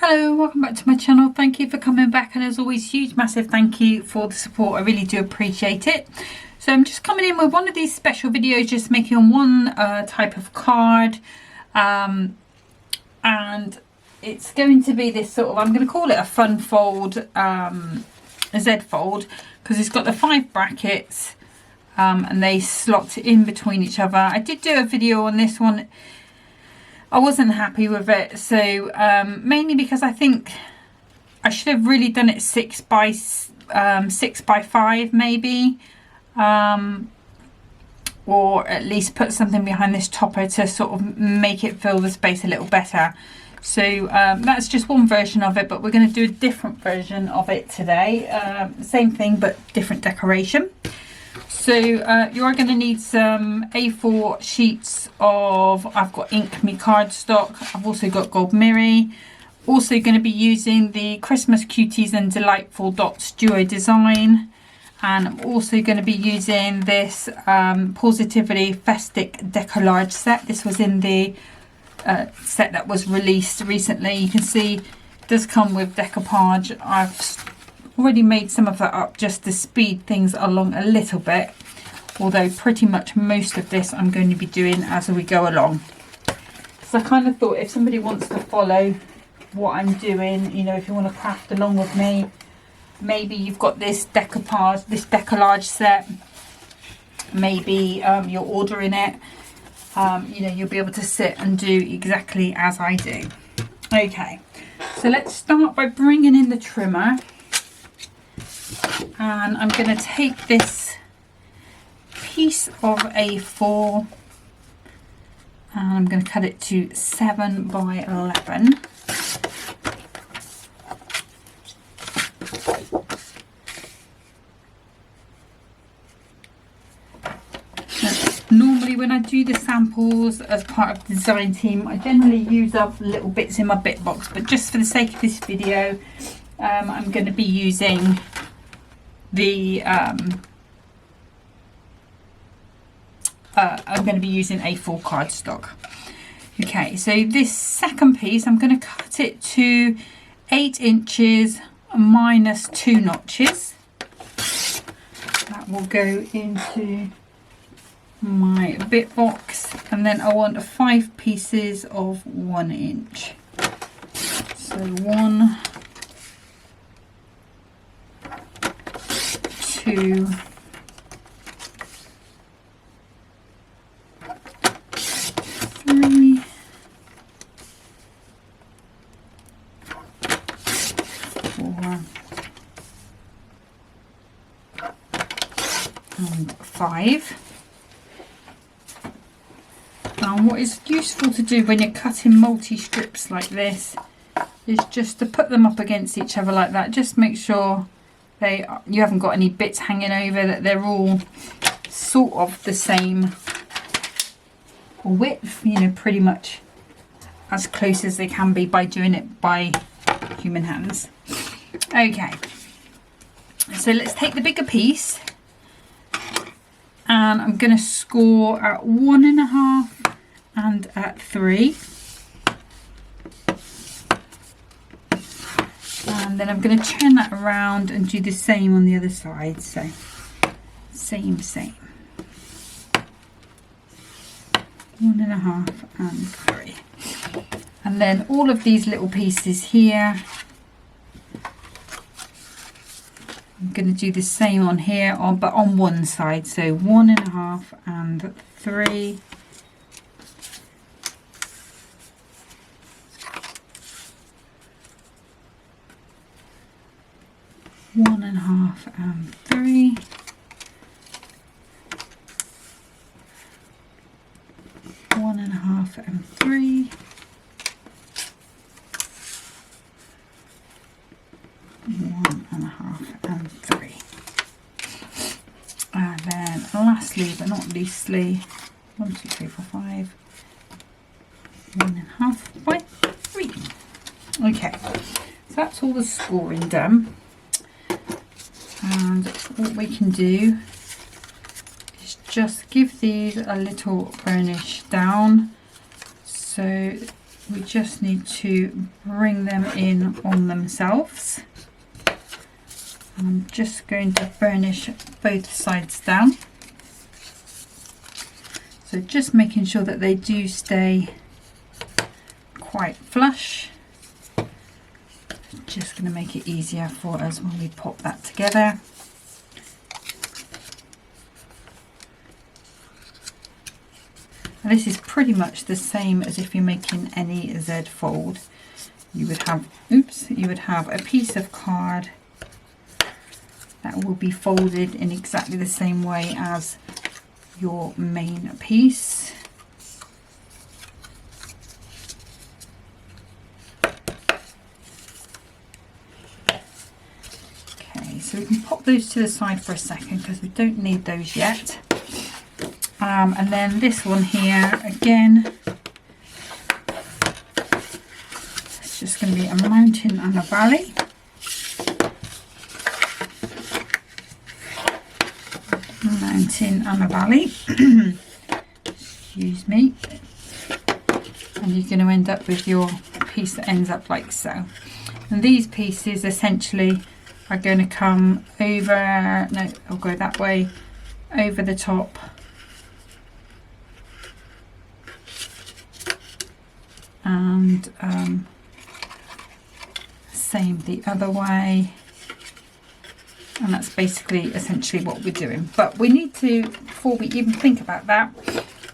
Hello, welcome back to my channel. Thank you for coming back, and as always, huge massive thank you for the support. I really do appreciate it. So I'm just coming in with one of these special videos, just making on one type of card, and it's going to be this sort of, I'm going to call it a Funfold Z fold, because it's got the 5 brackets and they slot in between each other. I did do a video on this one. I wasn't happy with it, so mainly because I think I should have really done it 6 by 5 maybe, or at least put something behind this topper to sort of make it fill the space a little better. So that's just one version of it, but we're going to do a different version of it today. Same thing but different decoration. So you are going to need some A4 sheets of, I've got ink me cardstock, I've also got gold mirror. Also going to be using the Christmas Cuties and Delightful Dots duo design, and I'm also going to be using this Positivity Festic Decollage set. This was in the set that was released recently. You can see it does come with decoupage. I've already made some of that up just to speed things along a little bit, although pretty much most of this I'm going to be doing as we go along. So I kind of thought if somebody wants to follow what I'm doing, you know, if you want to craft along with me, maybe you've got this decoupage, this decollage set, maybe you're ordering it, you know, you'll be able to sit and do exactly as I do. Okay, so let's start by bringing in the trimmer. And I'm going to take this piece of A4 and I'm going to cut it to 7 by 11. Normally when I do the samples as part of the design team, I generally use up little bits in my bit box, but just for the sake of this video, I'm going to be using the I'm going to be using A4 cardstock. Okay, so this second piece I'm going to cut it to 8 inches minus 2 notches. That will go into my bit box, and then I want 5 pieces of 1 inch. So 1, 2, 3, 4, and 5. Now what is useful to do when you're cutting multi-strips like this is just to put them up against each other like that. Just make sure you haven't got any bits hanging over, that they're all sort of the same width, you know, pretty much as close as they can be by doing it by human hands. Okay, so let's take the bigger piece and I'm going to score at 1.5 and at 3. And then I'm going to turn that around and do the same on the other side. So same. 1.5 and 3. And then all of these little pieces here, I'm going to do the same on here, but on one side. So 1.5 and 3. One and a half and 3. One and a half and 3. 1.5 and 3. And then lastly but not leastly, 1, 2, 3, 4, 5. 1.5 by 3. Okay, so that's all the scoring done. And what we can do is just give these a little burnish down. So we just need to bring them in on themselves. I'm just going to burnish both sides down. So just making sure that they do stay quite flush. Just going to make it easier for us when we pop that together. And this is pretty much the same as if you're making any Z fold. You would have, you would have a piece of card that will be folded in exactly the same way as your main piece. Okay, so we can pop those to the side for a second because we don't need those yet. And then this one here, again, it's just going to be a mountain and a valley. Mountain and a valley. Excuse me. And you're going to end up with your piece that ends up like so. And these pieces essentially are going to come over, no, I'll go that way, over the top. And same the other way, and that's basically essentially what we're doing. But we need to, before we even think about that,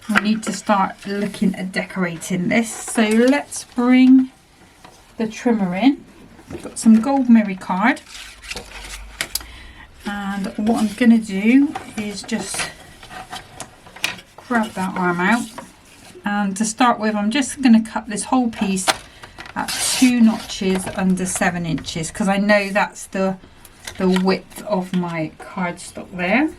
we need to start looking at decorating this. So let's bring the trimmer in. I've got some gold mirror card, and what I'm going to do is just grab that arm out. And to start with, I'm just going to cut this whole piece at 2 notches under 7 inches because I know that's the width of my cardstock there.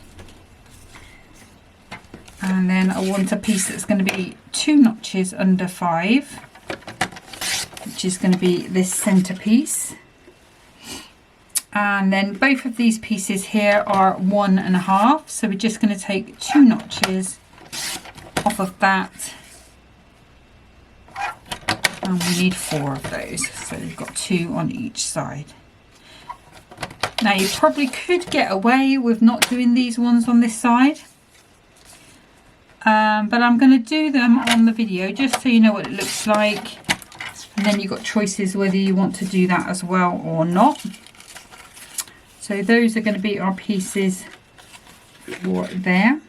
And then I want a piece that's going to be 2 notches under 5, which is going to be this centre piece. And then both of these pieces here are 1.5, so we're just going to take 2 notches off of that. And we need 4 of those, so we've got 2 on each side. Now you probably could get away with not doing these ones on this side, but I'm going to do them on the video just so you know what it looks like, and then you've got choices whether you want to do that as well or not. So those are going to be our pieces for there.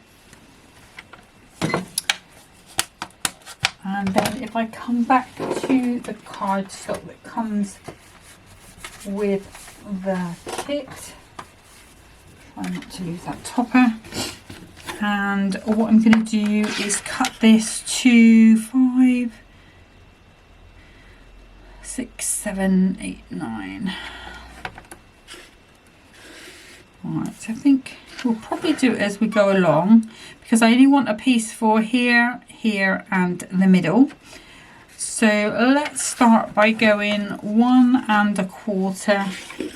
And then if I come back to the cardstock that comes with the kit, try not to lose that topper. And what I'm going to do is cut this to 5, 6, 7, 8, 9. Alright, so I think we'll probably do it as we go along because I only want a piece for here, here and the middle. So let's start by going 1 1/4.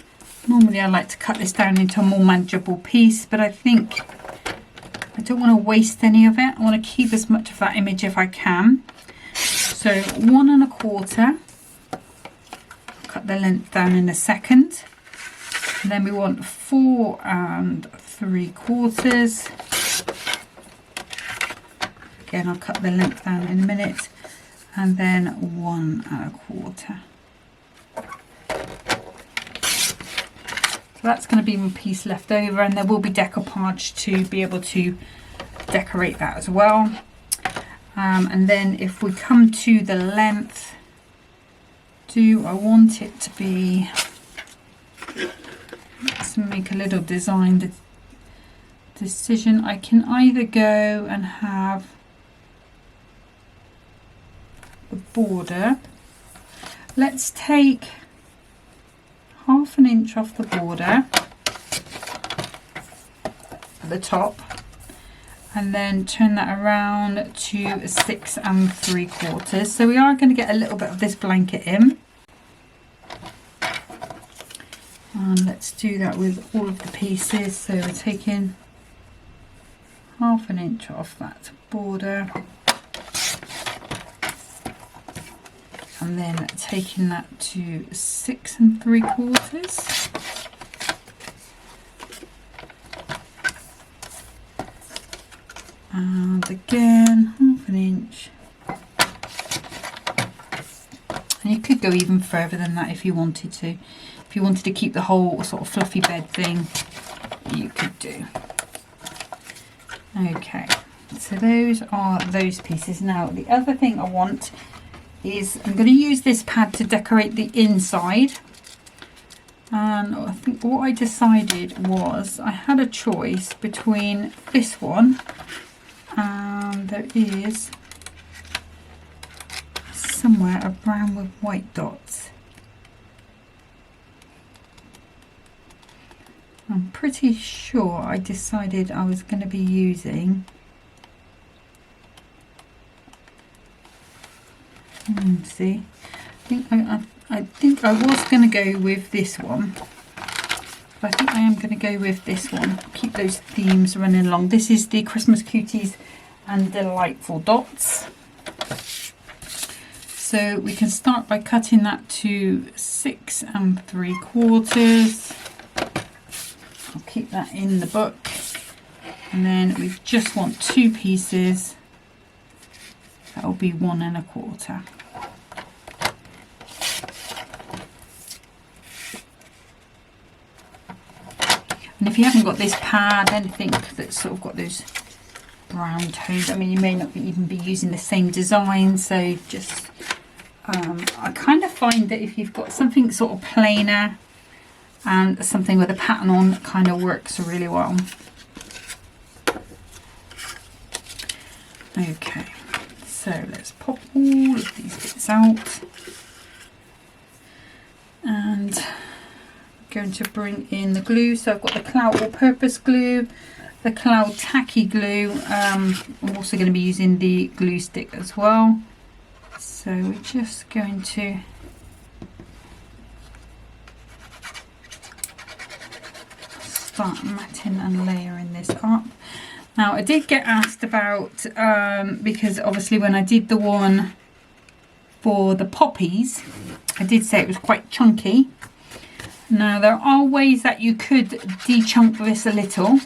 Normally I like to cut this down into a more manageable piece, but I think I don't want to waste any of it. I want to keep as much of that image if I can. So 1 1/4. Cut the length down in a second. And then we want 4 3/4. Again, I'll cut the length down in a minute. And then 1 1/4. So that's going to be my piece left over, and there will be decoupage to be able to decorate that as well. And then if we come to the length, do I want it to be, let's make a little design decision. I can either go and have the border, let's take 1/2 inch off the border at the top, and then turn that around to 6 3/4. So we are going to get a little bit of this blanket in, and let's do that with all of the pieces. So we're taking 1/2 inch off that border, and then taking that to 6 3/4. And again, 1/2 inch. And you could go even further than that if you wanted to. If you wanted to keep the whole sort of fluffy bed thing, you could do. Okay, so those are those pieces. Now the other thing I want is I'm going to use this pad to decorate the inside. And I think what I decided was I had a choice between this one, and there is somewhere a brown with white dots. I'm pretty sure I decided I was going to be using see, I think I was going to go with this one, but I think I am going to go with this one. Keep those themes running along. This is the Christmas Cuties and Delightful Dots. So we can start by cutting that to 6 3/4. I'll keep that in the book, and then we just want 2 pieces. That'll be 1 1/4. And if you haven't got this pad, anything that's sort of got those brown tones, I mean, you may not even be using the same design, so just I kind of find that if you've got something sort of plainer and something with a pattern on, it kind of works really well. Okay, so let's pop all of these bits out, and I'm going to bring in the glue. So I've got the Cloud All-Purpose Glue, the Cloud Tacky Glue. I'm also going to be using the glue stick as well. So we're just going to start matting and layering this up. Now I did get asked about, because obviously when I did the one for the poppies, I did say it was quite chunky. Now there are ways that you could de-chunk this a little.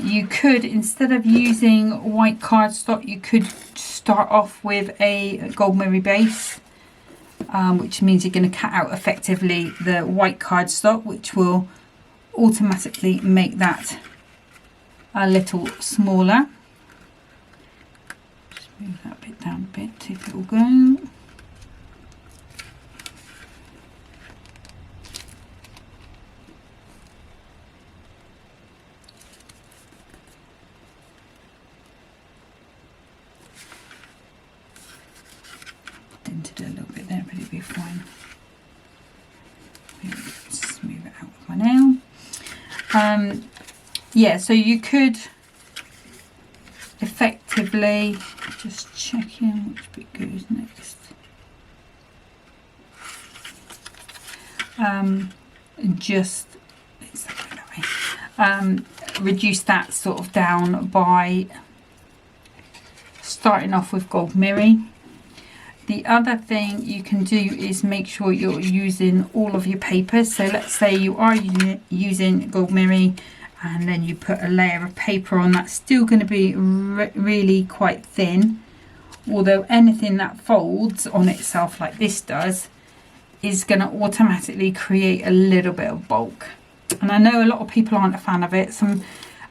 You could, instead of using white cardstock, you could start off with a gold mirror base, which means you're going to cut out effectively the white cardstock, which will automatically make that a little smaller. Just move that bit down a bit, see if it will go. Dented a little bit there, but it'll be fine. Smooth it out with my nail. Yeah, so you could effectively just check in which bit goes next. Just reduce that sort of down by starting off with gold mirror. The other thing you can do is make sure you're using all of your papers. So let's say you are using gold mirror, and then you put a layer of paper on. That's still going to be really quite thin, although anything that folds on itself like this does is going to automatically create a little bit of bulk. And I know a lot of people aren't a fan of it.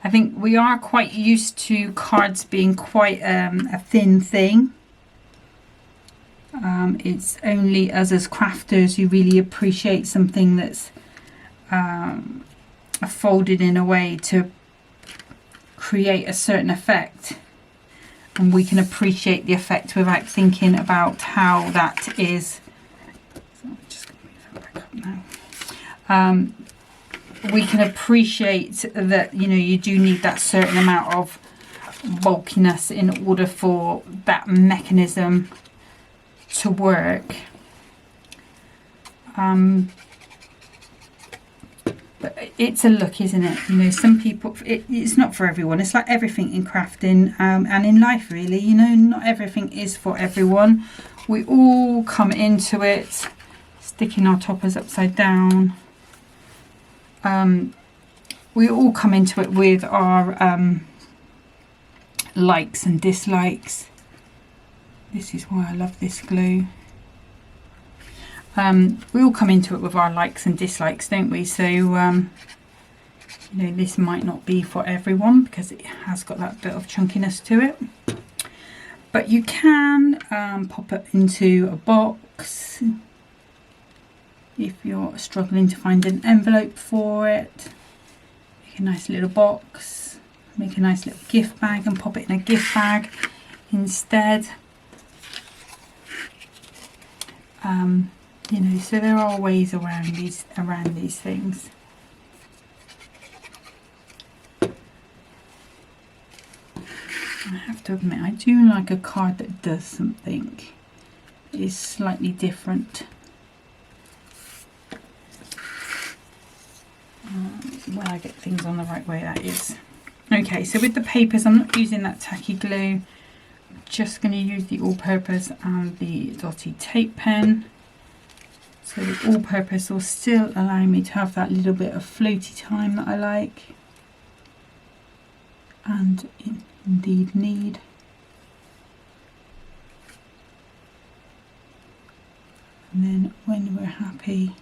I think we are quite used to cards being quite a thin thing. It's only us as crafters who really appreciate something that's folded in a way to create a certain effect, and we can appreciate the effect without thinking about how that is. So I'm just going to move that back up now. We can appreciate that, you know, you do need that certain amount of bulkiness in order for that mechanism to work. But it's a look, isn't it? You know, some people, it's not for everyone. It's like everything in crafting and in life, really. You know, not everything is for everyone. we all come into it, sticking our toppers upside down. We all come into it with our likes and dislikes. This is why I love this glue. We all come into it with our likes and dislikes, don't we? So you know, this might not be for everyone because it has got that bit of chunkiness to it, but you can pop it into a box if you're struggling to find an envelope for it. Make a nice little box, make a nice little gift bag and pop it in a gift bag instead. You know, so there are ways around these things. I have to admit, I do like a card that does something that is slightly different. When I get things on the right way, that is. Okay, so with the papers, I'm not using that tacky glue. I'm just going to use the all-purpose and the dotty tape pen. So the all-purpose will still allow me to have that little bit of floaty time that I like and indeed need. And then when we're happy,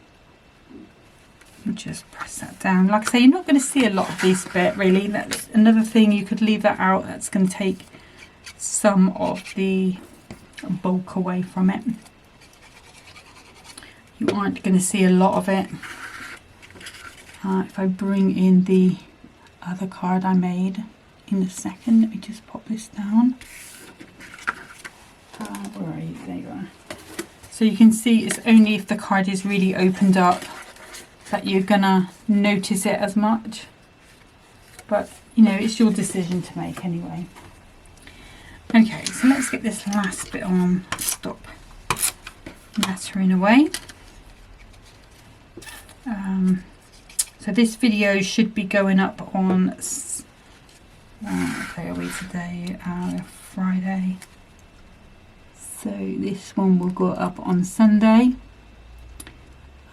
you just press that down. Like I say, you're not going to see a lot of this bit really. That's another thing, you could leave that out. That's going to take some of the bulk away from it. You aren't going to see a lot of it. If I bring in the other card I made in a second, let me just pop this down. Where are you? There you are. So you can see it's only if the card is really opened up that you're gonna notice it as much, but you know, it's your decision to make anyway. Okay, so let's get this last bit on. Stop nattering away. So this video should be going up on what day are we today? Friday. So this one will go up on Sunday,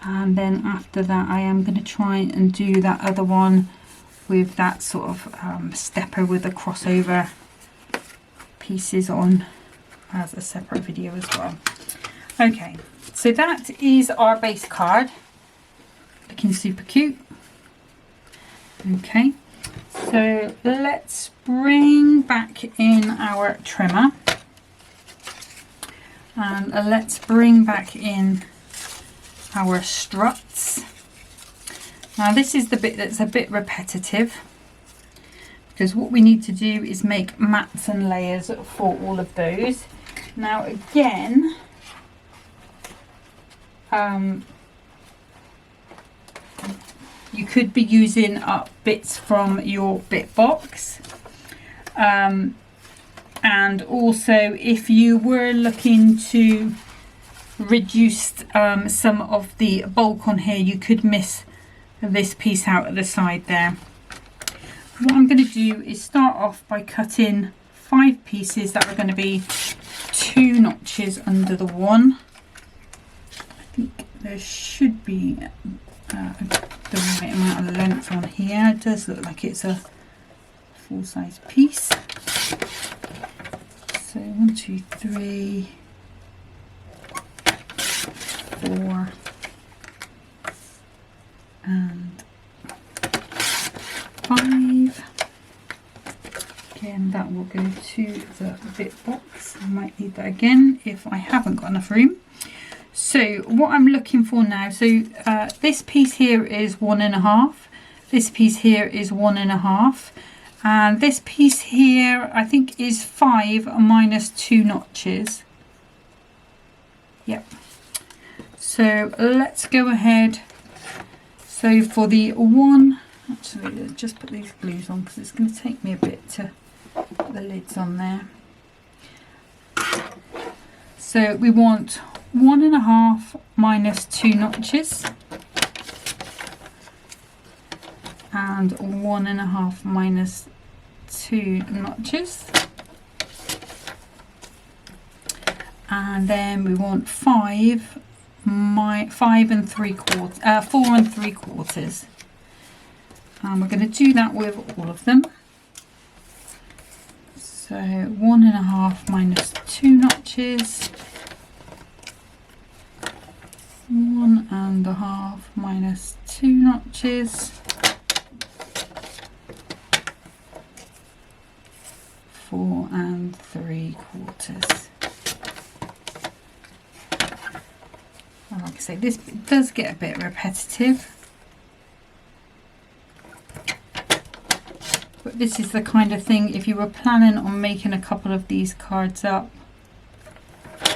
and then after that I am going to try and do that other one with that sort of stepper with the crossover pieces on as a separate video as well. Okay, so that is our base card, looking super cute. Okay, so let's bring back in our trimmer and let's bring back in our struts. Now this is the bit that's a bit repetitive, because what we need to do is make mats and layers for all of those. Now again, you could be using up bits from your bit box, and also if you were looking to reduce some of the bulk on here, you could miss this piece out at the side there. What I'm going to do is start off by cutting 5 pieces that are going to be 2 notches under the one. I think there should be the right amount of length on here. It does look like it's a full-size piece. So 1, 2, 3, 4 and 5. Again, that will go to the bit box. I might need that again if I haven't got enough room. So what I'm looking for now, so this piece here is 1.5, this piece here is 1.5, and this piece here I think is 5 minus 2 notches. Yep. So let's go ahead. So for the one, actually let's just put these glues on because it's going to take me a bit to put the lids on there. So we want 1.5 minus 2 notches and 1.5 minus 2 notches, and then we want 4 and 3 quarters. And we're going to do that with all of them. So 1.5 minus 2 notches, 1.5 minus 2 notches, 4 and 3 quarters. Like I say, this does get a bit repetitive, but this is the kind of thing, if you were planning on making a couple of these cards up,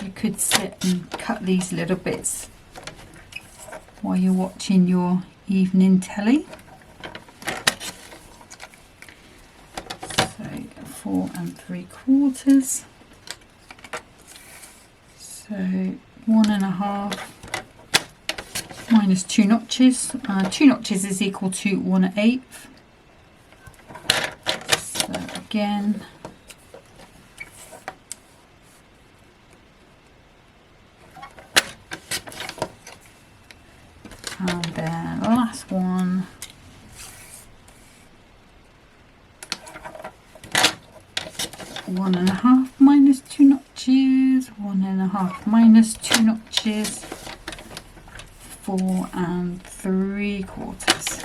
you could sit and cut these little bits while you're watching your evening telly. So 4 and 3 quarters, so 1.5 minus 2 notches. 2 notches is equal to 1/8. So again, and then last one, 1.5 minus 2 notches, 1.5 minus 2 notches, 4 and 3 quarters.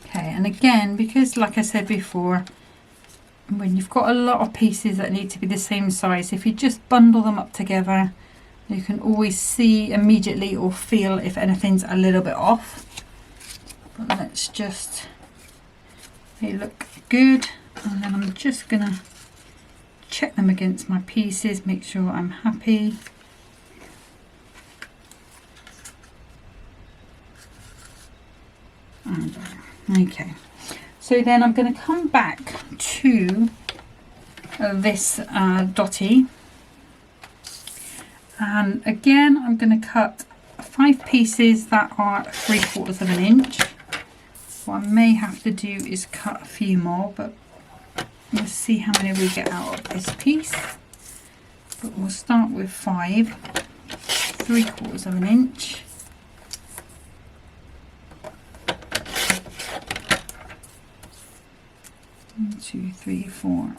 Okay, and again, because like I said before, when you've got a lot of pieces that need to be the same size, if you just bundle them up together, you can always see immediately or feel if anything's a little bit off. But let's just, they look good, and then I'm just gonna check them against my pieces, make sure I'm happy. Okay, so then I'm going to come back to this dotty, and again I'm going to cut 5 pieces that are 3/4 of an inch. What I may have to do is cut a few more, but we'll see how many we get out of this piece. But we'll start with 5, 3/4 of an inch. 1, 2, 3, 4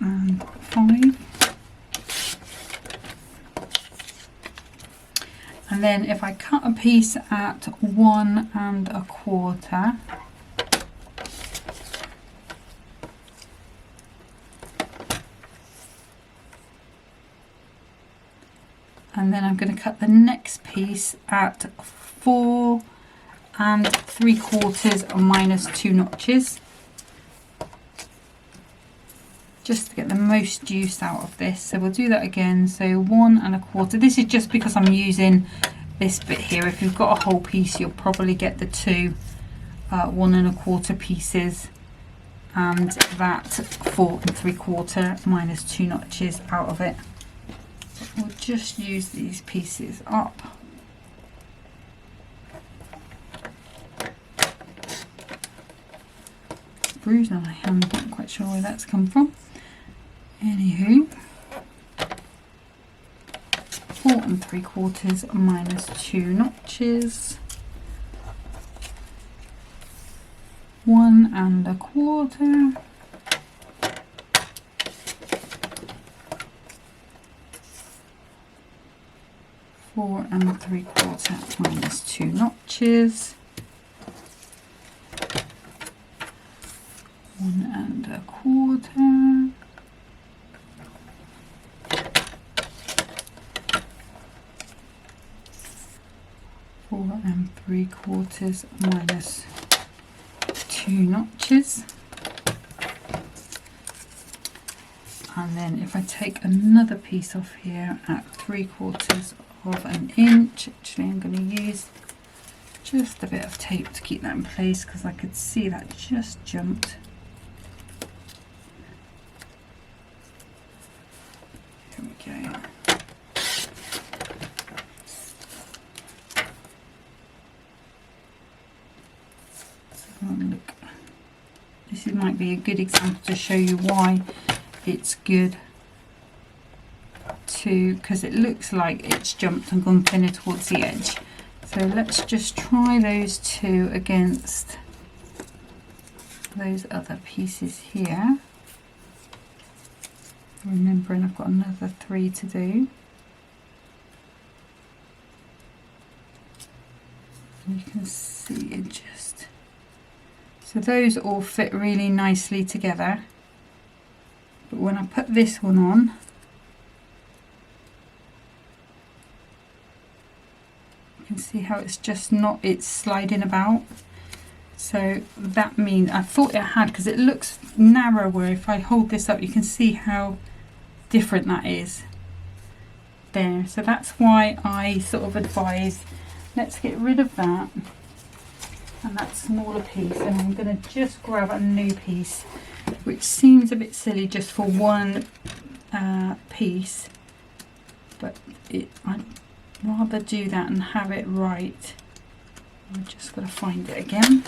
and 5. And then if I cut a piece at 1 1/4, and then I'm going to cut the next piece at 4 3/4 minus 2 notches, just to get the most use out of this. So we'll do that again. So 1 1/4. This is just because I'm using this bit here. If you've got a whole piece, you'll probably get the 2 1 1/4 pieces and that 4 3/4 minus 2 notches out of it. We'll just use these pieces up. Bruise on my hand, not quite sure where that's come from. Anywho, 4 3/4 minus 2 notches, 1 1/4, 4 3/4 minus 2 notches, 1 1/4, 4 3/4 minus 2 notches. And then if I take another piece off here at 3/4 of an inch, actually I'm going to use just a bit of tape to keep that in place because I could see that just jumped. Here we go. Look, this might be a good example to show you why it's good to, because it looks like it's jumped and gone thinner towards the edge. So let's just try those two against those other pieces here. Remembering I've got another 3 to do. You can see it just, so those all fit really nicely together, but when I put this one on, you can see how it's just not, it's sliding about. So that means, I thought it had, because it looks narrower. If I hold this up, you can see how different that is there. So that's why I sort of advise, let's get rid of that and that smaller piece, and I'm going to just grab a new piece, which seems a bit silly just for one piece, but I'd rather do that and have it right. I've just got to find it again.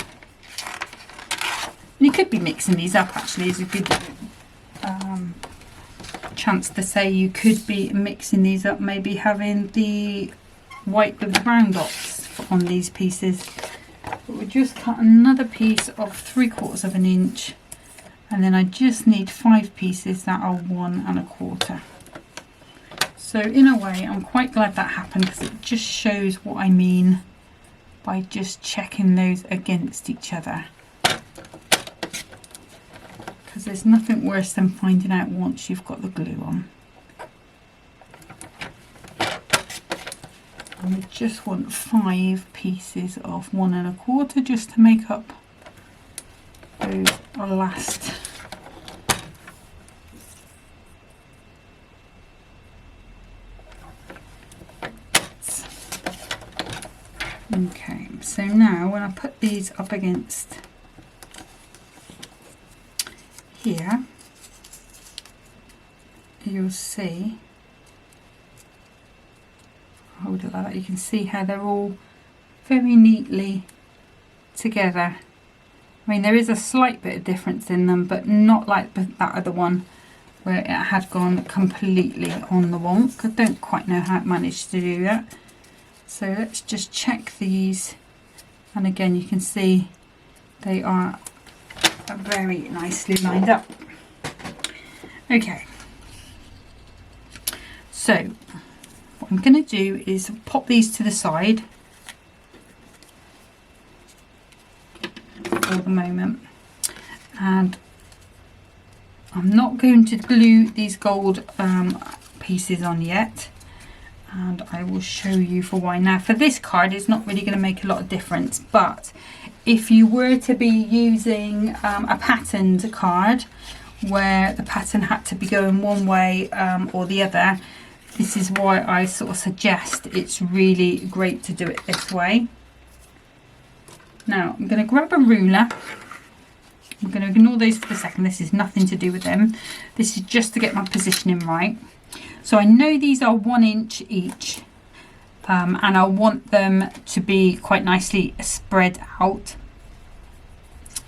And you could be mixing these up, actually. Is a good chance to say you could be mixing these up, maybe having the white with the brown dots on these pieces. But we'll just cut another piece of 3/4 of an inch, and then I just need 5 pieces that are 1 1/4. So in a way, I'm quite glad that happened, because it just shows what I mean by just checking those against each other, because there's nothing worse than finding out once you've got the glue on. And we just want 5 pieces of 1 1/4 just to make up those last. Okay, so now when I put these up against here, you'll see, hold it like that, you can see how they're all very neatly together. I mean, there is a slight bit of difference in them, but not like that other one where it had gone completely on the wonk. I don't quite know how it managed to do that. So let's just check these, and again you can see they are very nicely lined up. Okay, so what I'm going to do is pop these to the side for the moment, and I'm not going to glue these gold pieces on yet, and I will show you for why. Now for this card it's not really going to make a lot of difference, but if you were to be using a patterned card where the pattern had to be going one way or the other, this is why I sort of suggest it's really great to do it this way. Now I'm going to grab a ruler. I'm going to ignore those for a second. This is nothing to do with them. This is just to get my positioning right. So I know these are 1 inch each, and I want them to be quite nicely spread out.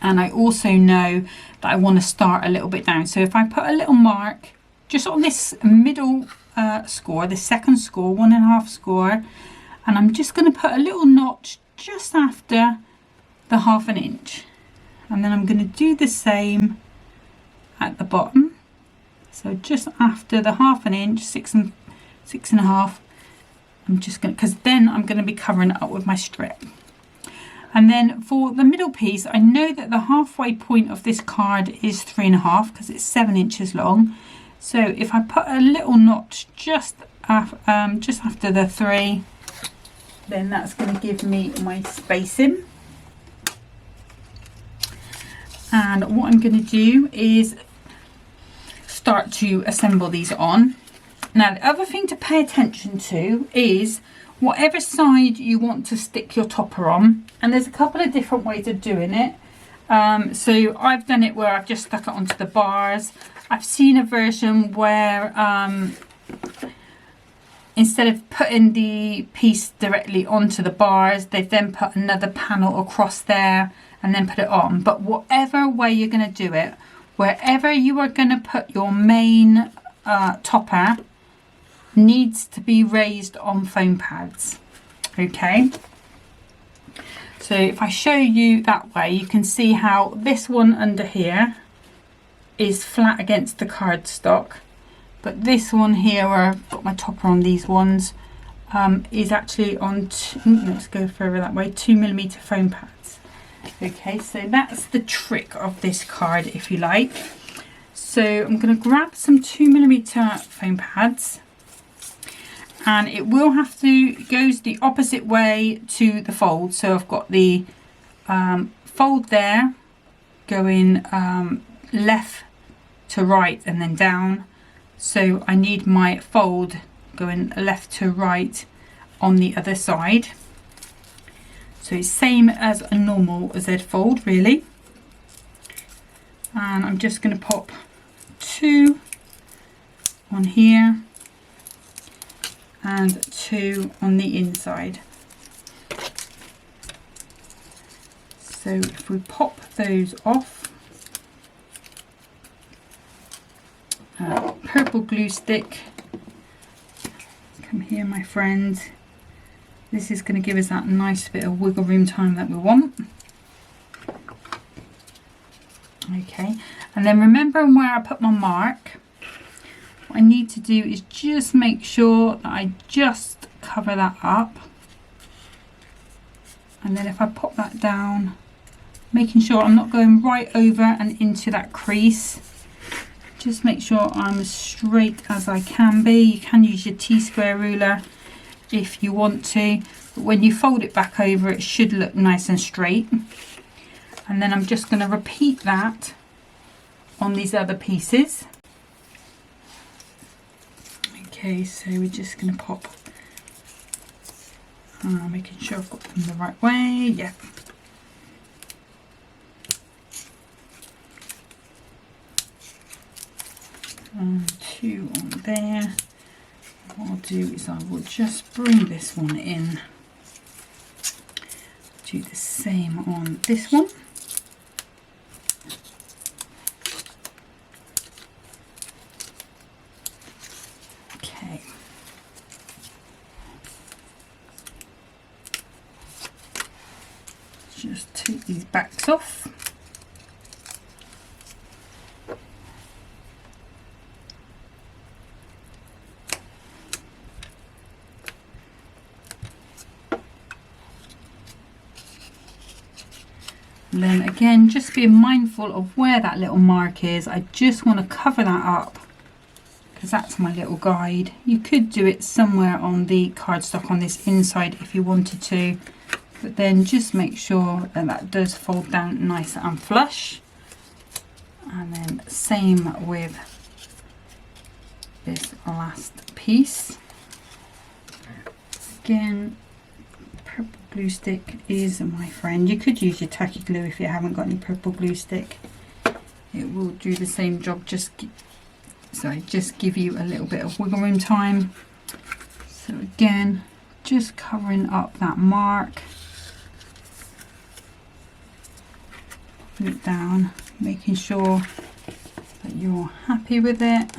And I also know that I want to start a little bit down. So if I put a little mark just on this middle score, the second score, 1 1/2 score, and I'm just going to put a little notch just after the 1/2 inch. And then I'm going to do the same at the bottom. So just after the 1/2 inch, 6 1/2, I'm just going to, because then I'm going to be covering it up with my strip. And then for the middle piece, I know that the halfway point of this card is 3 1/2 because it's 7 inches long. So if I put a little notch just after the 3, then that's going to give me my spacing. And what I'm going to do is start to assemble these on. Now the other thing to pay attention to is whatever side you want to stick your topper on, and there's a couple of different ways of doing it. So I've done it where I've just stuck it onto the bars. I've seen a version where instead of putting the piece directly onto the bars, they've then put another panel across there and then put it on. But whatever way you're going to do it, wherever you are going to put your main topper, needs to be raised on foam pads. Okay, so if I show you that way, you can see how this one under here is flat against the cardstock, but this one here where I've got my topper on these ones is actually on let's go further that way, 2mm foam pads. Okay, so that's the trick of this card, if you like. So I'm going to grab some 2mm foam pads, and it will have to, it goes the opposite way to the fold. So I've got the fold there going left to right and then down. So I need my fold going left to right on the other side. So it's same as a normal Z fold really. And I'm just going to pop 2 on here and 2 on the inside. So if we pop those off, purple glue stick, come here my friend, this is going to give us that nice bit of wiggle room time that we want. Okay, and then remembering where I put my mark, what I need to do is just make sure that I just cover that up, and then if I pop that down, making sure I'm not going right over and into that crease, just make sure I'm as straight as I can be. You can use your T-square ruler if you want to, but when you fold it back over it should look nice and straight. And then I'm just going to repeat that on these other pieces. Okay, so we're just going to pop, making sure I've got them the right way. Yeah. And 2 on there. What I'll do is I will just bring this one in. Do the same on this one. Okay. Just take these backs off. And then again, just being mindful of where that little mark is. I just want to cover that up because that's my little guide. You could do it somewhere on the cardstock on this inside if you wanted to, but then just make sure that that does fold down nice and flush. And then same with this last piece. Again, purple glue stick is my friend. You could use your tacky glue if you haven't got any purple glue stick. It will do the same job, just give you a little bit of wiggle room time. So again, just covering up that mark, putting it down, making sure that you're happy with it,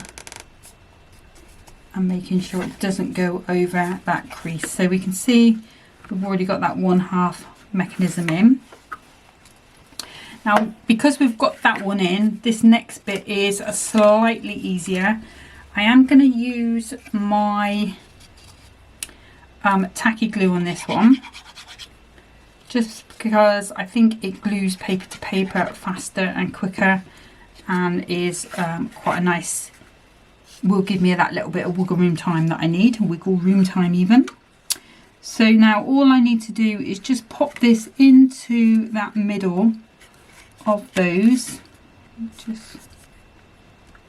and making sure it doesn't go over that crease. So we can see we've already got that 1/2 mechanism in. Now, because we've got that one in, this next bit is slightly easier. I am going to use my tacky glue on this one, just because I think it glues paper to paper faster and quicker, and is quite a nice, will give me that little bit of wiggle room time that I need, wiggle room time even. So now all I need to do is just pop this into that middle of those, just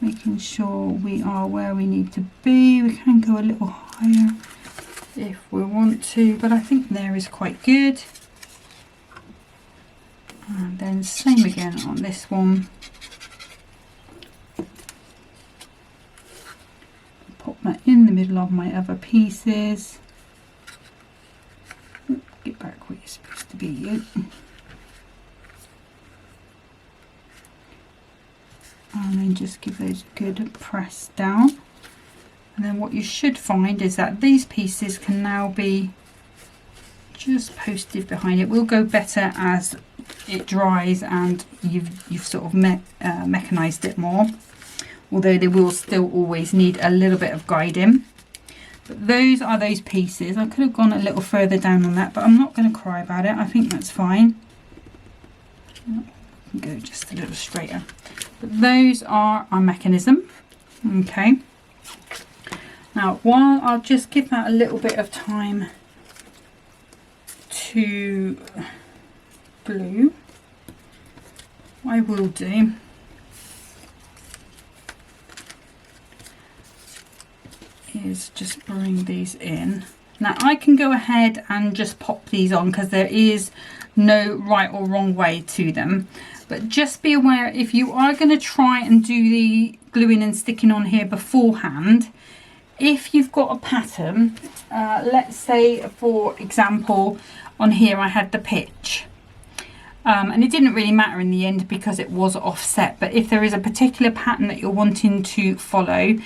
making sure we are where we need to be. We can go a little higher if we want to, but I think there is quite good. And then same again on this one. Pop that in the middle of my other pieces. Get back where you're supposed to be. And then just give those a good press down, And then what you should find is that these pieces can now be just posted behind it. Will go better as it dries and you've sort of mechanized it more, although they will still always need a little bit of guiding. But those are those pieces. I could have gone a little further down on that, but I'm not going to cry about it. I think that's fine. Go just a little straighter. But those are our mechanism. Okay. Now, while I'll just give that a little bit of time to glue, what I will do is just bring these in. Now I can go ahead and just pop these on because there is no right or wrong way to them, but just be aware if you are going to try and do the gluing and sticking on here beforehand, if you've got a pattern, let's say for example on here I had the pitch, and it didn't really matter in the end because it was offset, but if there is a particular pattern that you're wanting to follow,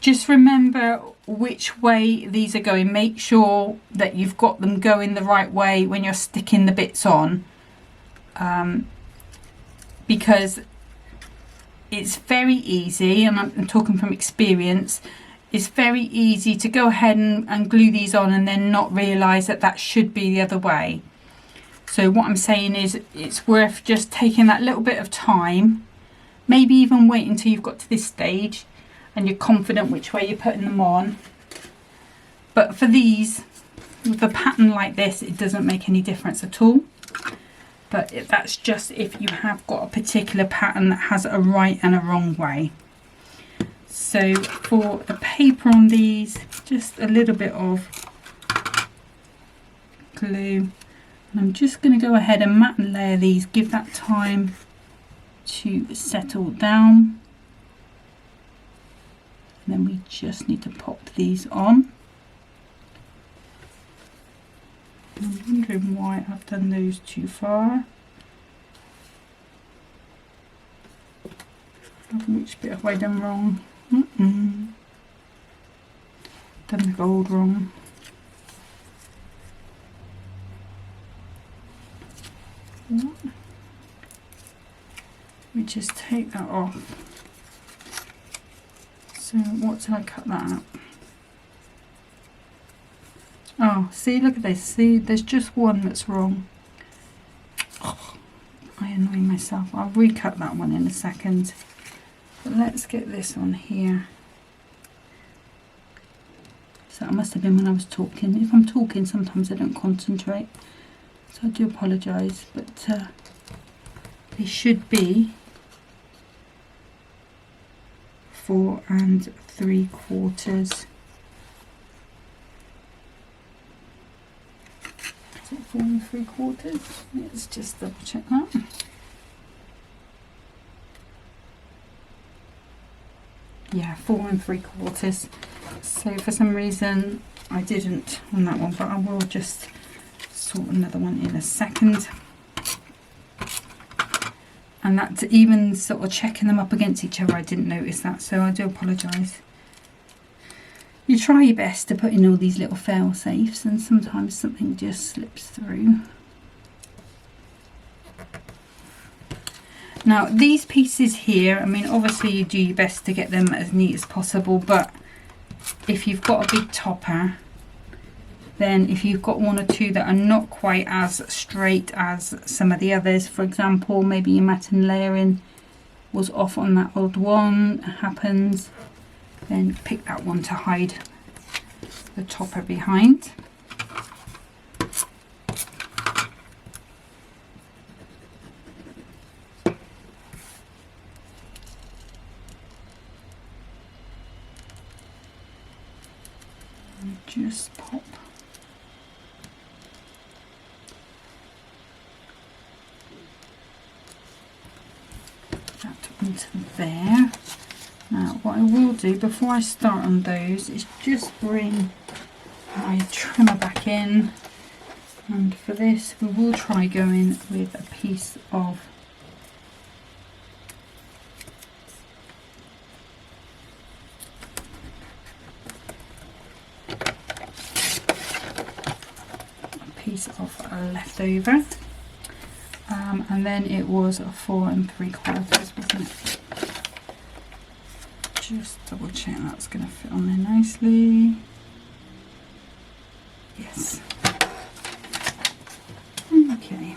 just remember which way these are going. Make sure that you've got them going the right way when you're sticking the bits on, because it's very easy, and I'm talking from experience, it's very easy to go ahead and glue these on and then not realise that that should be the other way. So what I'm saying is it's worth just taking that little bit of time, maybe even wait until you've got to this stage and you're confident which way you're putting them on. But for these, with a pattern like this, it doesn't make any difference at all. But that's just if you have got a particular pattern that has a right and a wrong way. So for the paper on these, just a little bit of glue. And I'm just going to go ahead and mat and layer these, give that time to settle down. And then we just need to pop these on. I'm wondering why I've done those too far. Which bit have I done wrong? Done the gold wrong. We just take that off. So what did I cut that at? Oh, see, look at this. See, there's just one that's wrong. Oh, I annoy myself. I'll recut that one in a second. But let's get this on here. So that must have been when I was talking. If I'm talking, sometimes I don't concentrate. So I do apologise, but they should be 4 3/4. Is it 4 3/4? Let's just double check that. Yeah, 4 3/4. So for some reason I didn't on that one, but I will just sort another one in a second. And that's even sort of checking them up against each other, I didn't notice that, so I do apologise. You try your best to put in all these little fail safes, and sometimes something just slips through. Now these pieces here, I mean obviously you do your best to get them as neat as possible, but if you've got a big topper, then if you've got one or two that are not quite as straight as some of the others, for example maybe your mat and layering was off on that old one, it happens, then pick that one to hide the topper behind. And just pop that onto there. Now what I will do before I start on those is just bring my trimmer back in, and for this we will try going with a piece of piece of leftover. And then it was 4 3/4, wasn't it? Just double check that's going to fit on there nicely. Yes. Okay.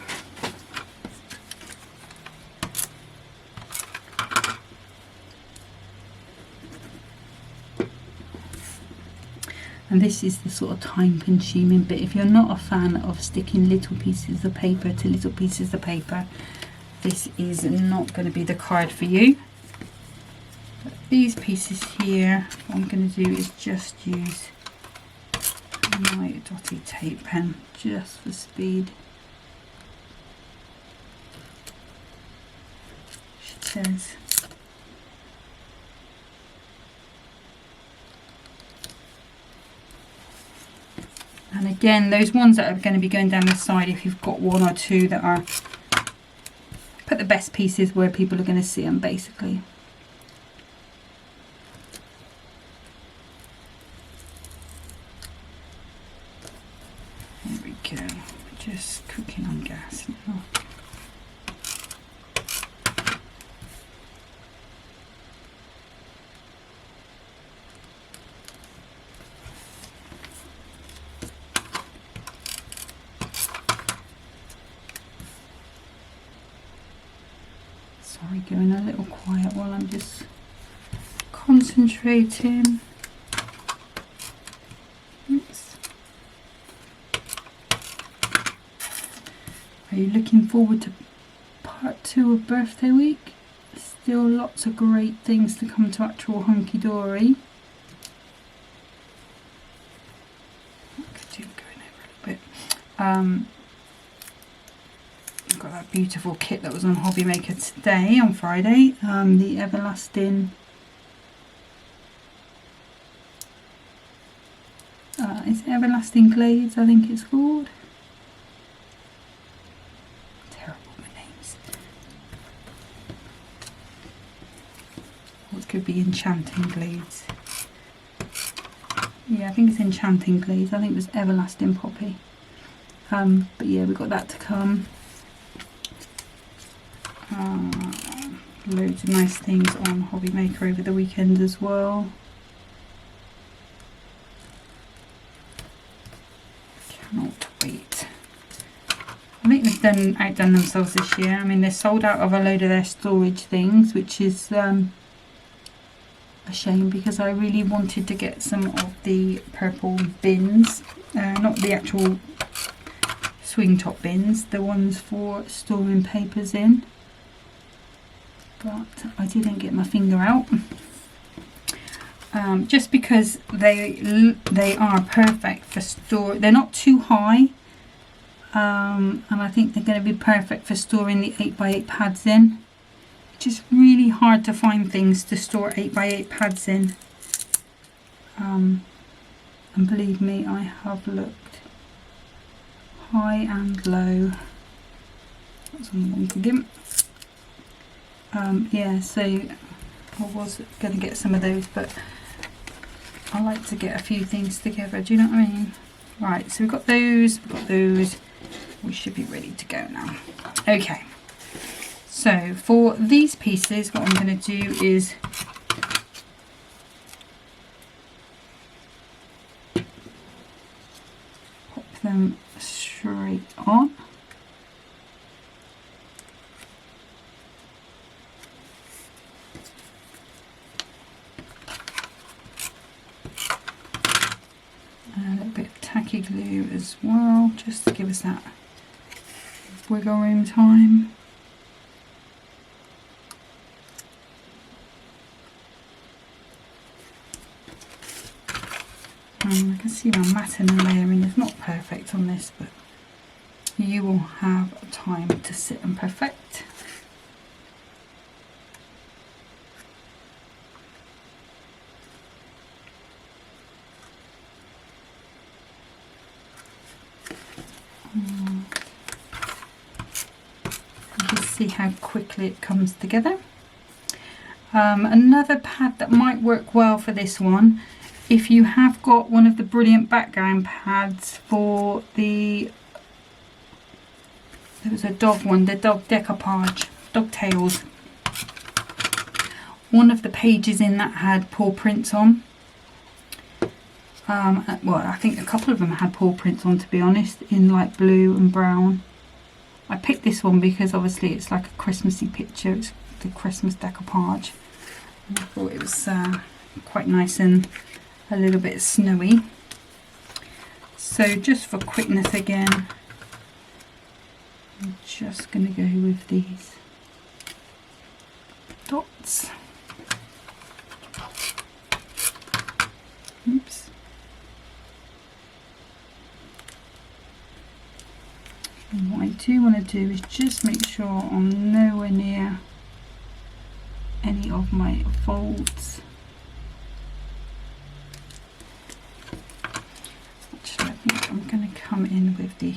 And this is the sort of time consuming bit. If you're not a fan of sticking little pieces of paper to little pieces of paper, this is not going to be the card for you. But these pieces here, what I'm going to do is just use my dotty tape pen just for speed. She says. And again, those ones that are going to be going down the side, if you've got 1 or 2 that are, put the best pieces where people are going to see them, basically. There we go. Just cooking on gas now. Sorry, going a little quiet while I'm just concentrating. Oops. Are you looking forward to part 2 of birthday week? Still lots of great things to come to actual hunky dory. I could do going over a little bit. Got that beautiful kit that was on Hobby Maker today on Friday, the Everlasting is it Everlasting Glades, I think it's called. Terrible with names. Or it could be Enchanting Glades. Yeah, I think it's Enchanting Glades. I think it was Everlasting Poppy. But yeah, we've got that to come. Loads of nice things on Hobby Maker over the weekend as well. Cannot wait. I think they've outdone themselves this year. I mean, they're sold out of a load of their storage things, which is a shame because I really wanted to get some of the purple bins, not the actual swing top bins, the ones for storing papers in. But I didn't get my finger out, just because they are perfect for store. They're not too high, and I think they're going to be perfect for storing the 8x8 pads in. It's just really hard to find things to store 8x8 pads in, and believe me, I have looked high and low. That's on the wrong gimp. Yeah, so I was going to get some of those, but I like to get a few things together, do you know what I mean? Right, so we've got those, we should be ready to go now. Okay, so for these pieces, what I'm going to do is pop them straight on. Glue as well, just to give us that wiggle room time. I can see my matting and layering is not perfect on this, but you will have time to sit and perfect. See how quickly it comes together. Another pad that might work well for this one, if you have got one of the brilliant background pads for the There was a dog one, the dog decoupage, dog tails. One of the pages in that had paw prints on. Well, I think a couple of them had paw prints on, to be honest, in like blue and brown. I picked this one because obviously it's like a Christmassy picture. It's the Christmas decoupage. And I thought it was quite nice and a little bit snowy. So just for quickness again, I'm just going to go with these dots. Oops. And what I do want to do is just make sure I'm nowhere near any of my folds. Actually, I think I'm going to come in with the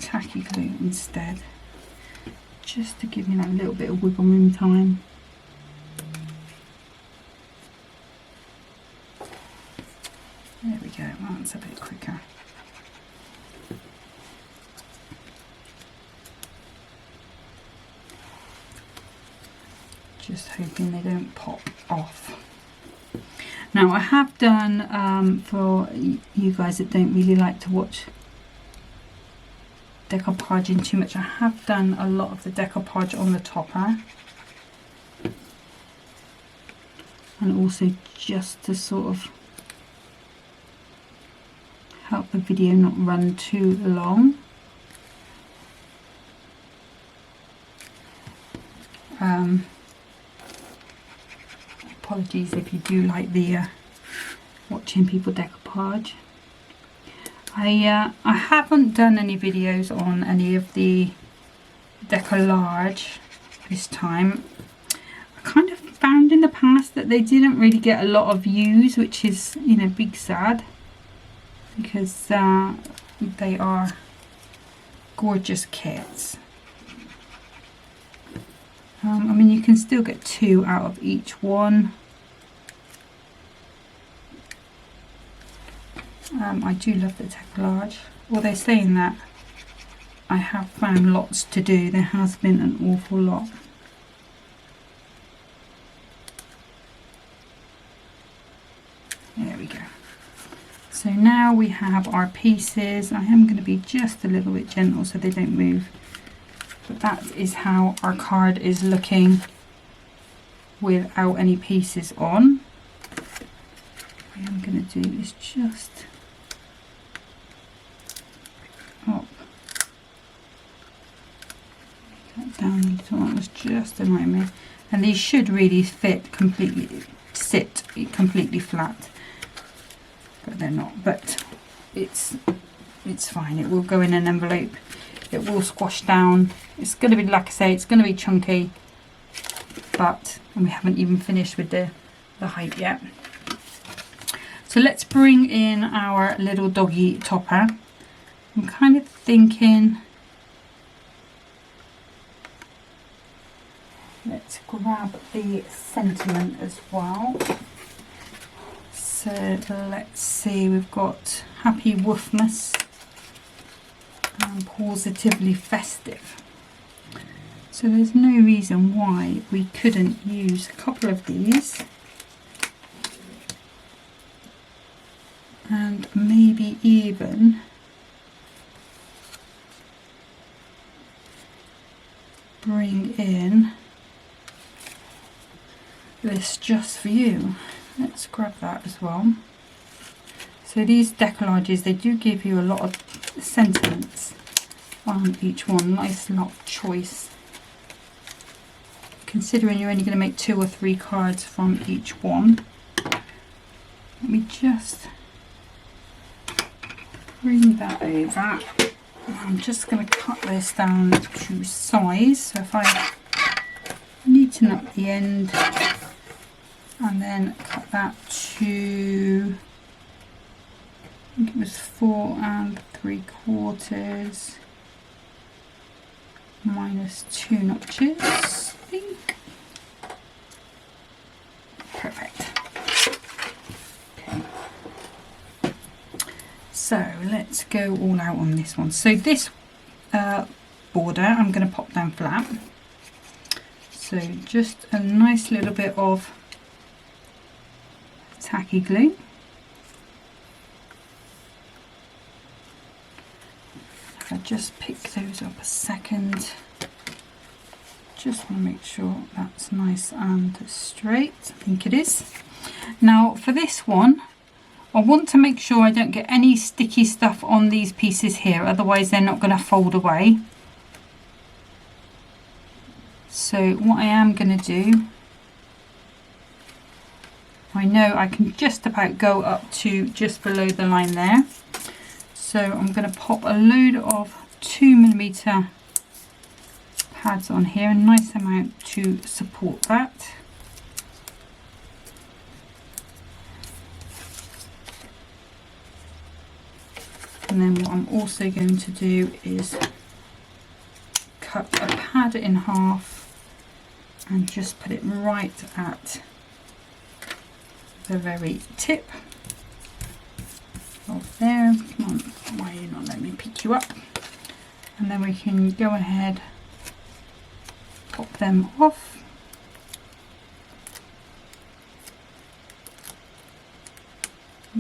tacky glue instead, just to give me that little bit of wiggle room time. There we go, that's a bit quicker. Just hoping they don't pop off. Now I have done, for you guys that don't really like to watch decoupaging too much, I have done a lot of the decoupage on the topper. And also just to sort of help the video not run too long. Apologies if you do like the watching people decoupage. I haven't done any videos on any of the decollage this time. I kind of found in the past that they didn't really get a lot of views, which is, you know, big sad, because they are gorgeous kits. I mean, you can still get 2 out of each one. I do love the decollage. Although saying that, I have found lots to do. There has been an awful lot. There we go. So now we have our pieces. I am going to be just a little bit gentle so they don't move. But that is how our card is looking without any pieces on. What I'm going to do is just up, that down a little. That was just a nightmare. And these should really sit completely flat, but they're not. But it's fine. It will go in an envelope. It will squash down. It's going to be, like I say, it's going to be chunky, and we haven't even finished with the height yet. So let's bring in our little doggy topper. I'm kind of thinking, let's grab the sentiment as well. So let's see, we've got Happy Woofmas and Positively Festive. So there's no reason why we couldn't use a couple of these and maybe even bring in this Just For You. Let's grab that as well. So these decollages, they do give you a lot of sentiments on each one. Nice lot of choice, considering you're only going to make 2 or 3 cards from each one. Let me just bring that over. I'm just going to cut this down to size. So if I neaten up the end and then cut that to, I think it was 4 3/4 minus 2 notches, I think. Perfect. Okay. So let's go all out on this one. So this border I'm going to pop down flat. So just a nice little bit of tacky glue. If I just pick those up a second, just want to make sure that's nice and straight. I think it is. Now for this one, I want to make sure I don't get any sticky stuff on these pieces here, otherwise they're not going to fold away. So what I am going to do, I know I can just about go up to just below the line there. So I'm going to pop a load of 2mm pads on here, a nice amount to support that. And then what I'm also going to do is cut a pad in half and just put it right at the very tip of there. Come on, why are you not letting me pick you up? And then we can go ahead, pop them off.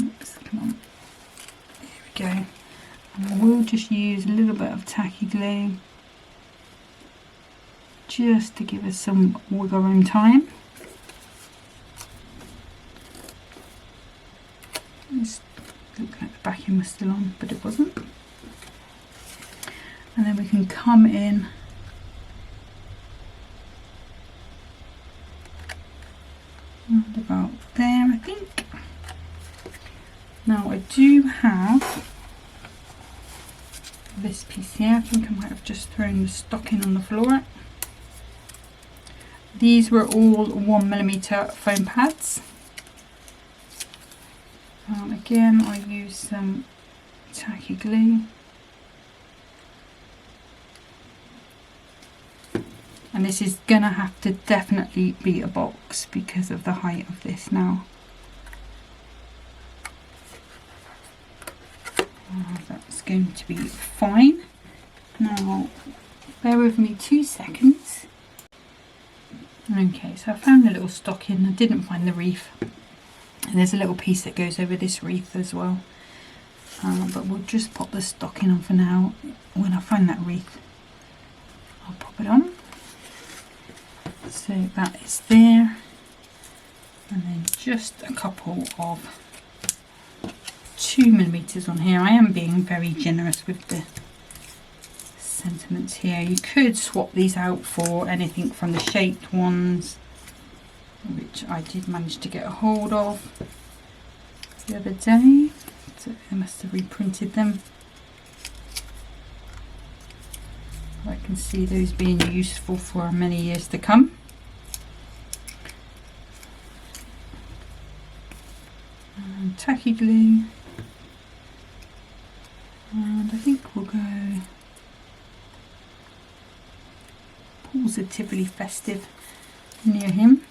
Oops, come on. There we go. And we'll just use a little bit of tacky glue just to give us some wiggle room time. Just looked like the backing was still on, but it wasn't. And then we can come in around about there, I think. Now I do have this piece here. I think I might have just thrown the stocking on the floor. These were all 1mm foam pads. Again, I use some tacky glue. And this is gonna have to definitely be a box because of the height of this now. That's going to be fine. Now, bear with me 2 seconds. Okay, so I found the little stocking. I didn't find the wreath. And there's a little piece that goes over this wreath as well. But we'll just pop the stocking on for now. When I find that wreath, I'll pop it on. So that is there. And then just a couple of 2mm on here. I am being very generous with the sentiments here. You could swap these out for anything from the shaped ones, which I did manage to get a hold of the other day, so I must have reprinted them. I can see those being useful for many years to come. And tacky glue, and I think we'll go positively festive near him.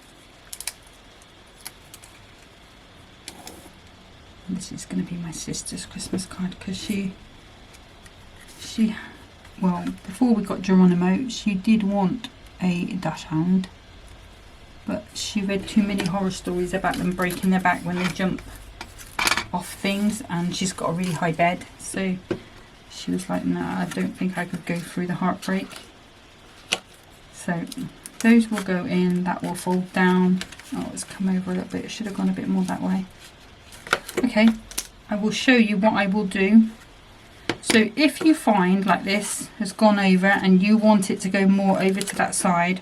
And this is going to be my sister's Christmas card because she well, before we got Geronimo, she did want a dachshund, but she read too many horror stories about them breaking their back when they jump off things, and she's got a really high bed, so she was like, nah, I don't think I could go through the heartbreak. So those will go in, that will fold down. Oh, it's come over a little bit, it should have gone a bit more that way. Okay, I will show you what I will do. So if you find like this has gone over and you want it to go more over to that side,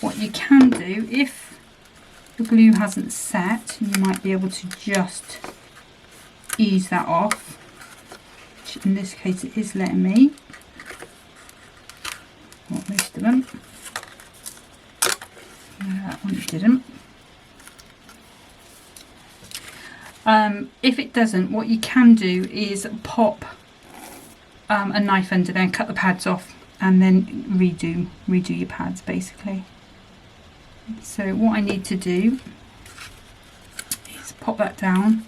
what you can do, if the glue hasn't set, you might be able to just ease that off, which in this case it is letting me, well, most of them. That one didn't. If it doesn't, what you can do is pop a knife under there and cut the pads off, and then redo your pads basically. So what I need to do is pop that down,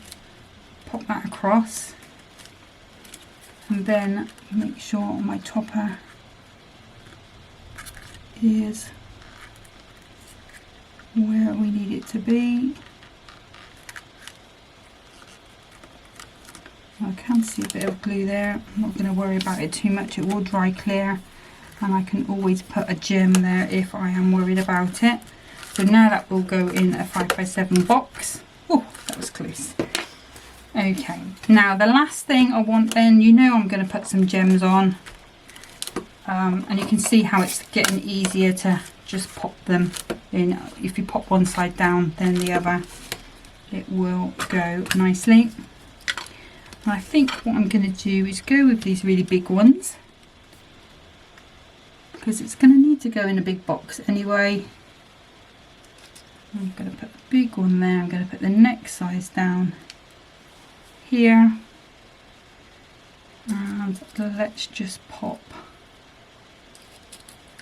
pop that across, and then make sure my topper is where we need it to be. I can see a bit of glue there. I'm not going to worry about it too much, it will dry clear, and I can always put a gem there if I am worried about it. So now that will go in a 5x7 box. Oh, that was close. Okay, now the last thing I want then, you know I'm going to put some gems on. And you can see how it's getting easier to just pop them in. If you pop one side down, then the other, it will go nicely. And I think what I'm going to do is go with these really big ones, because it's going to need to go in a big box anyway. I'm going to put the big one there. I'm going to put the next size down here, and let's just pop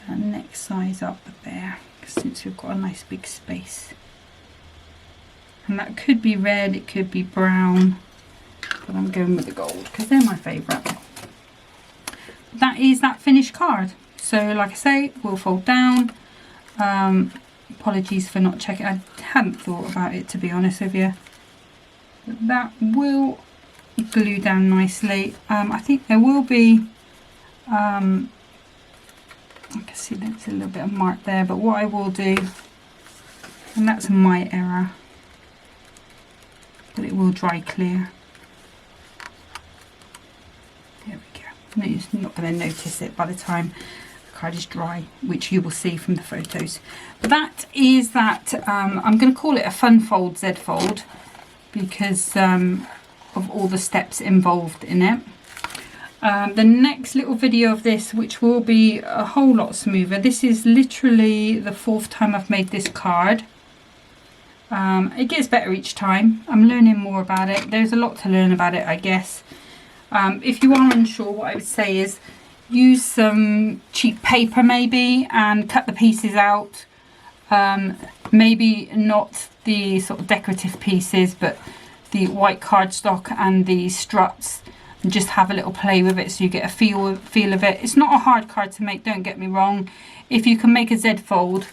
that next size up there, since we've got a nice big space. And that could be red, it could be brown, but I'm going with the gold because they're my favourite. That is that finished card. So like I say, we'll fold down. Apologies for not checking, I hadn't thought about it, to be honest with you. But that will glue down nicely. I think there will be I can see there's a little bit of mark there, but what I will do, and that's my error, but it will dry clear. There we go. No, you're not going to notice it by the time the card is dry, which you will see from the photos. But that is that. I'm going to call it a Funfold Z fold because of all the steps involved in it. The next little video of this, which will be a whole lot smoother. This is literally the 4th time I've made this card. It gets better each time. I'm learning more about it. There's a lot to learn about it, I guess. If you are unsure, what I would say is use some cheap paper maybe and cut the pieces out. Maybe not the sort of decorative pieces, but the white cardstock and the struts, and just have a little play with it so you get a feel of it. It's not a hard card to make, don't get me wrong. If you can make a Z fold,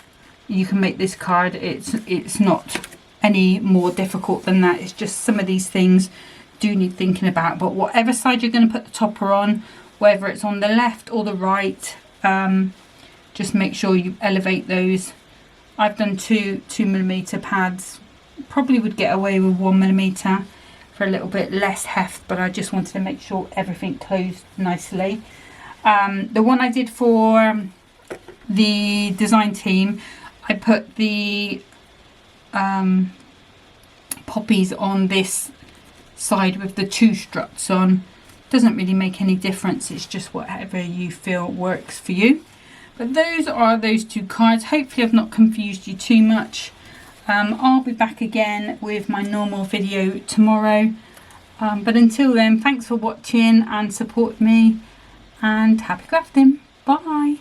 you can make this card. It's not any more difficult than that. It's just some of these things do need thinking about. But whatever side you're going to put the topper on, whether it's on the left or the right, just make sure you elevate those. I've done 2mm pads. Probably would get away with 1mm for a little bit less heft, but I just wanted to make sure everything closed nicely. The one I did for the design team, I put the poppies on this side with the 2 struts on. Doesn't really make any difference, it's just whatever you feel works for you. But those are those 2 cards. Hopefully I've not confused you too much. I'll be back again with my normal video tomorrow, but until then, thanks for watching and support me, and happy crafting. Bye.